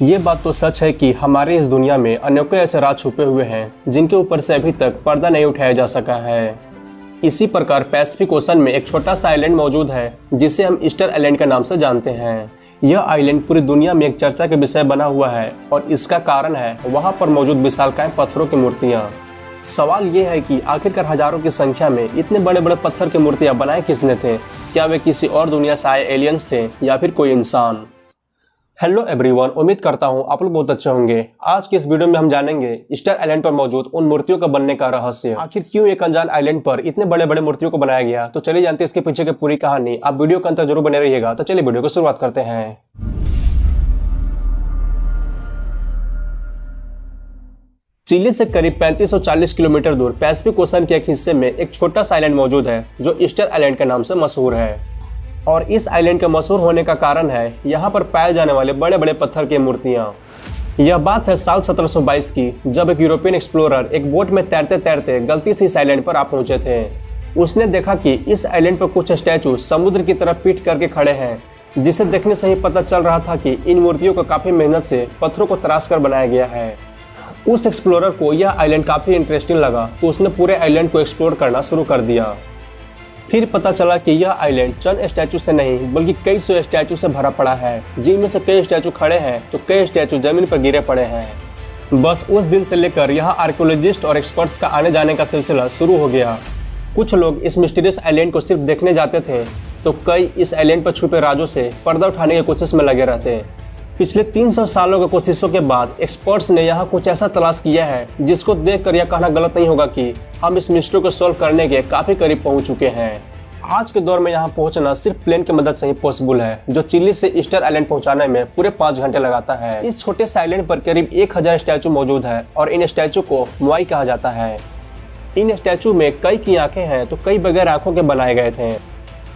ये बात तो सच है कि हमारे इस दुनिया में अनेकों ऐसे राज छुपे हुए हैं जिनके ऊपर से अभी तक पर्दा नहीं उठाया जा सका है। इसी प्रकार पैसिफिक ओशन में एक छोटा सा आइलैंड मौजूद है जिसे हम ईस्टर आइलैंड के नाम से जानते हैं। यह आइलैंड पूरी दुनिया में एक चर्चा के विषय बना हुआ है और इसका कारण है वहाँ पर मौजूद विशालकाय पत्थरों की मूर्तियाँ। सवाल ये है कि आखिरकार हजारों की संख्या में इतने बड़े बड़े पत्थर की मूर्तियाँ बनाए किसने थे? क्या वे किसी और दुनिया से आए एलियंस थे या फिर कोई इंसान? हेलो एवरीवन, उम्मीद करता हूँ आप लोग बहुत अच्छे होंगे। आज के इस वीडियो में हम जानेंगे ईस्टर आइलैंड पर मौजूद उन मूर्तियों का बनने का रहस्य। आखिर क्यों एक अनजान आइलैंड पर इतने बड़े बड़े मूर्तियों को बनाया गया, तो चलिए जानते हैं इसके पीछे की पूरी कहानी। आप वीडियो के अंत तक जरूर बने रहिएगा। तो चलिए वीडियो को शुरुआत करते हैं। चिली से करीब 3540 किलोमीटर दूर पैसिफिक ओशन के एक हिस्से में एक छोटा सा आइलैंड मौजूद है जो ईस्टर आइलैंड के नाम से मशहूर है। और इस आइलैंड के मशहूर होने का कारण है यहाँ पर पाए जाने वाले बड़े बड़े पत्थर की मूर्तियाँ। यह बात है साल 1722 की, जब एक यूरोपियन एक्सप्लोरर एक बोट में तैरते तैरते गलती से इस आइलैंड पर आ पहुंचे थे। उसने देखा कि इस आइलैंड पर कुछ स्टैचू समुद्र की तरफ पीठ करके खड़े हैं, जिसे देखने से ही पता चल रहा था कि इन मूर्तियों को काफी मेहनत से पत्थरों को तराश कर बनाया गया है। उस एक्सप्लोरर को यह आइलैंड काफी इंटरेस्टिंग लगा तो उसने पूरे आइलैंड को एक्सप्लोर करना शुरू कर दिया। फिर पता चला कि यह आइलैंड चंद स्टैचू से नहीं बल्कि कई सौ स्टैचू से भरा पड़ा है, जिनमें से कई स्टैचू खड़े हैं तो कई स्टैचू जमीन पर गिरे पड़े हैं। बस उस दिन से लेकर यहाँ आर्कियोलॉजिस्ट और एक्सपर्ट्स का आने जाने का सिलसिला शुरू हो गया। कुछ लोग इस मिस्टीरियस आइलैंड को सिर्फ देखने जाते थे तो कई इस आइलैंड पर छुपे राजों से पर्दा उठाने की कोशिश में लगे रहते। पिछले 300 सालों की कोशिशों के बाद एक्सपर्ट्स ने यहाँ कुछ ऐसा तलाश किया है जिसको देखकर यह कहना गलत नहीं होगा कि हम इस मिस्ट्री को सॉल्व करने के काफी करीब पहुंच चुके हैं। आज के दौर में यहाँ पहुंचना सिर्फ प्लेन की मदद से ही पॉसिबल है, जो चिली से ईस्टर आइलैंड पहुंचाने में पूरे 5 घंटे लगाता है। इस छोटे से आइलैंड पर करीब 1000 स्टैचू मौजूद है और इन स्टैचू को मोआई कहा जाता है। इन स्टैचू में कई की आंखें हैं तो कई बगैर आंखों के बनाए गए थे।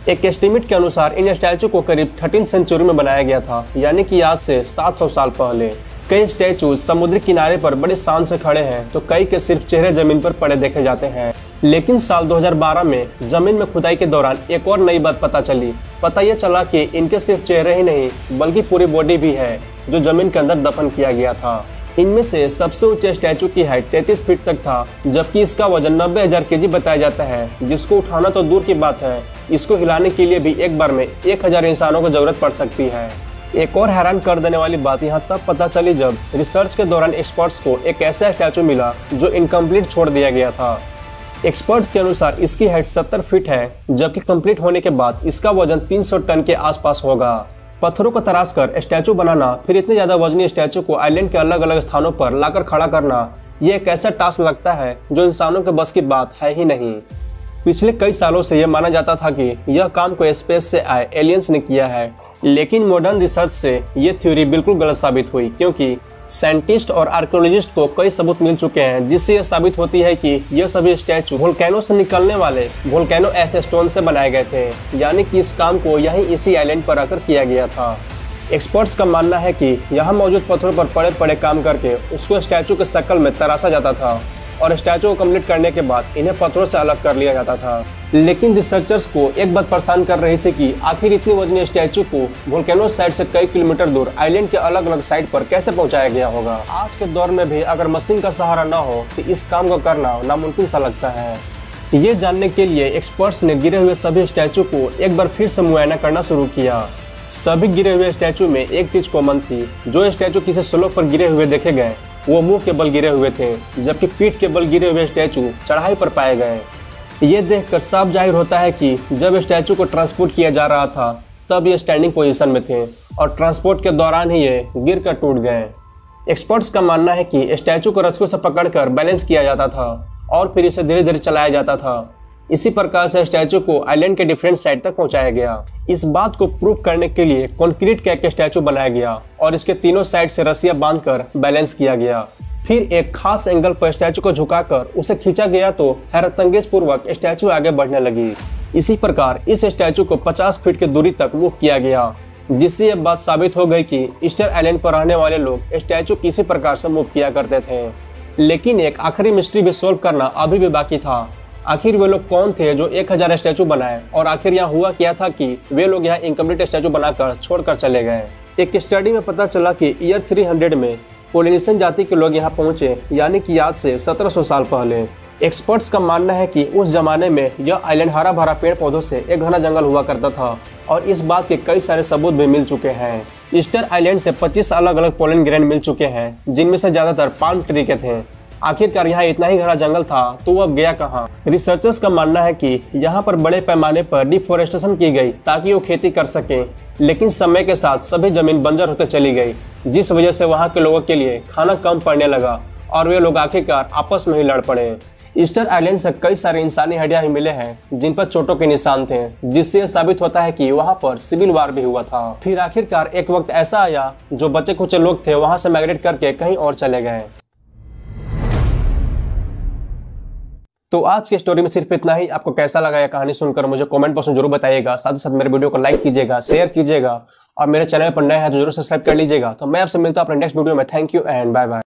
एक एस्टिमेट के अनुसार इन स्टैचू को करीब 13वीं सेंचुरी में बनाया गया था, यानी कि आज से 700 साल पहले। कई स्टैचू समुद्री किनारे पर बड़े शान से खड़े हैं तो कई के सिर्फ चेहरे जमीन पर पड़े देखे जाते हैं। लेकिन साल 2012 में जमीन में खुदाई के दौरान एक और नई बात पता चली। पता यह चला कि इनके सिर्फ चेहरे ही नहीं बल्कि पूरी बॉडी भी है जो जमीन के अंदर दफन किया गया था। इनमें से सबसे ऊंचे स्टैचू की हाइट 33 फीट तक था, जबकि इसका वजन 90,000 केजी बताया जाता है, जिसको उठाना तो दूर की बात है, इसको हिलाने के लिए भी एक बार में 1000 इंसानों को जरूरत पड़ सकती है। एक और हैरान कर देने वाली बात यहाँ तब पता चली जब रिसर्च के दौरान एक्सपर्ट्स को एक ऐसा स्टैचू मिला जो इनकम्प्लीट छोड़ दिया गया था। एक्सपर्ट्स के अनुसार इसकी हाइट 70 फीट है, जबकि कंप्लीट होने के बाद इसका वजन 300 टन के आसपास होगा। पत्थरों को तराश कर स्टैचू बनाना, फिर इतने ज्यादा वजनी स्टैचू को आइलैंड के अलग अलग स्थानों पर लाकर खड़ा करना, ये एक ऐसा टास्क लगता है जो इंसानों के बस की बात है ही नहीं। पिछले कई सालों से यह माना जाता था कि यह काम कोई स्पेस से आए एलियंस ने किया है, लेकिन मॉडर्न रिसर्च से यह थ्योरी बिल्कुल गलत साबित हुई, क्योंकि साइंटिस्ट और आर्कियोलॉजिस्ट को कई सबूत मिल चुके हैं जिससे यह साबित होती है कि यह सभी स्टैचू वोल्केनो से निकलने वाले वोल्केनो ऐसे स्टोन से बनाए गए थे, यानी कि इस काम को यहीं इसी आइलैंड पर आकर किया गया था। एक्सपर्ट्स का मानना है कि यहाँ मौजूद पत्थरों पर पड़े पड़े काम करके उसको स्टैचू के शक्ल में तराशा जाता था और स्टैचू को कंप्लीट करने के बाद इन्हें पत्थरों से अलग कर लिया जाता था। लेकिन रिसर्चर्स को एक बात परेशान कर रही थी कि आखिर इतनी वजनी स्टैचू को वोल्केनो साइड से कई किलोमीटर दूर आइलैंड के अलग अलग साइड पर कैसे पहुंचाया गया होगा। आज के दौर में भी अगर मशीन का सहारा न हो तो इस काम को करना नामुमकिन सा लगता है। ये जानने के लिए एक्सपर्ट्स ने गिरे हुए सभी स्टैचू को एक बार फिर से मुआयना करना शुरू किया। सभी गिरे हुए स्टैचू में एक चीज कॉमन थी, जो स्टैचू किसी स्लोप पर गिरे हुए देखे गए वो मुंह के बल गिरे हुए थे, जबकि पीठ के बल गिरे हुए स्टैचू चढ़ाई पर पाए गए। ये देखकर साफ जाहिर होता है कि जब स्टैचू को ट्रांसपोर्ट किया जा रहा था तब ये स्टैंडिंग पोजीशन में थे और ट्रांसपोर्ट के दौरान ही ये गिर कर टूट गए। एक्सपर्ट्स का मानना है कि स्टैचू को रस्सियों से पकड़कर बैलेंस किया जाता था और फिर इसे धीरे धीरे चलाया जाता था। इसी प्रकार से स्टैचू को आइलैंड के डिफरेंट साइड तक पहुंचाया गया। इस बात को प्रूव करने के लिए कंक्रीट का एक स्टैचू बनाया गया और इसके तीनों साइड से रस्सियां बांधकर बैलेंस किया गया। फिर एक खास एंगल पर स्टैचू को झुकाकर उसे खींचा गया तो हैरतअंगेज पूर्वक स्टैचू आगे बढ़ने लगी। इसी प्रकार इस स्टैचू को 50 फीट की दूरी तक मूव किया गया, जिससे यह बात साबित हो गई कि ईस्टर आइलैंड पर रहने वाले लोग स्टैचू किसी प्रकार से मूव किया करते थे। लेकिन एक आखिरी मिस्ट्री भी सोल्व करना अभी भी बाकी था। आखिर वे लोग कौन थे जो 1000 स्टैचू बनाए और आखिर यहाँ हुआ क्या था कि वे लोग यहाँ इनकम्प्लीट स्टैचू बनाकर छोड़कर चले गए। एक स्टडी में पता चला कि ईयर 300 में पोलिनेशियन जाति के लोग यहाँ पहुंचे, यानी कि आज से 1700 साल पहले। एक्सपर्ट्स का मानना है कि उस जमाने में यह आइलैंड हरा भरा पेड़ पौधों से एक घना जंगल हुआ करता था और इस बात के कई सारे सबूत भी मिल चुके हैं। ईस्टर आइलैंड से 25 अलग अलग पोलन ग्रेन मिल चुके हैं, जिनमें से ज्यादातर पाल्म ट्री के थे। आखिरकार यहाँ इतना ही घना जंगल था तो वो अब गया कहाँ? रिसर्चर्स का मानना है कि यहाँ पर बड़े पैमाने पर डिफोरेस्टेशन की गई ताकि वो खेती कर सकें, लेकिन समय के साथ सभी जमीन बंजर होते चली गई, जिस वजह से वहाँ के लोगों के लिए खाना कम पड़ने लगा और वे लोग आखिरकार आपस में ही लड़ पड़े। ईस्टर आइलैंड से कई सारे इंसानी हड्डियां ही मिले हैं जिन पर चोटों के निशान थे, जिससे यह साबित होता है कि वहां पर सिविल वार भी हुआ था। फिर आखिरकार एक वक्त ऐसा आया जो बचे कुछ लोग थे वहां से माइग्रेट करके कहीं और चले गए। तो आज की स्टोरी में सिर्फ इतना ही। आपको कैसा लगा यह कहानी सुनकर मुझे कमेंट बॉक्स में जरूर बताइएगा। साथ ही साथ मेरे वीडियो को लाइक कीजिएगा, शेयर कीजिएगा और मेरे चैनल पर नए हैं तो जरूर सब्सक्राइब कर लीजिएगा। तो मैं आपसे मिलता हूं अपने नेक्स्ट वीडियो में। Thank you and bye bye.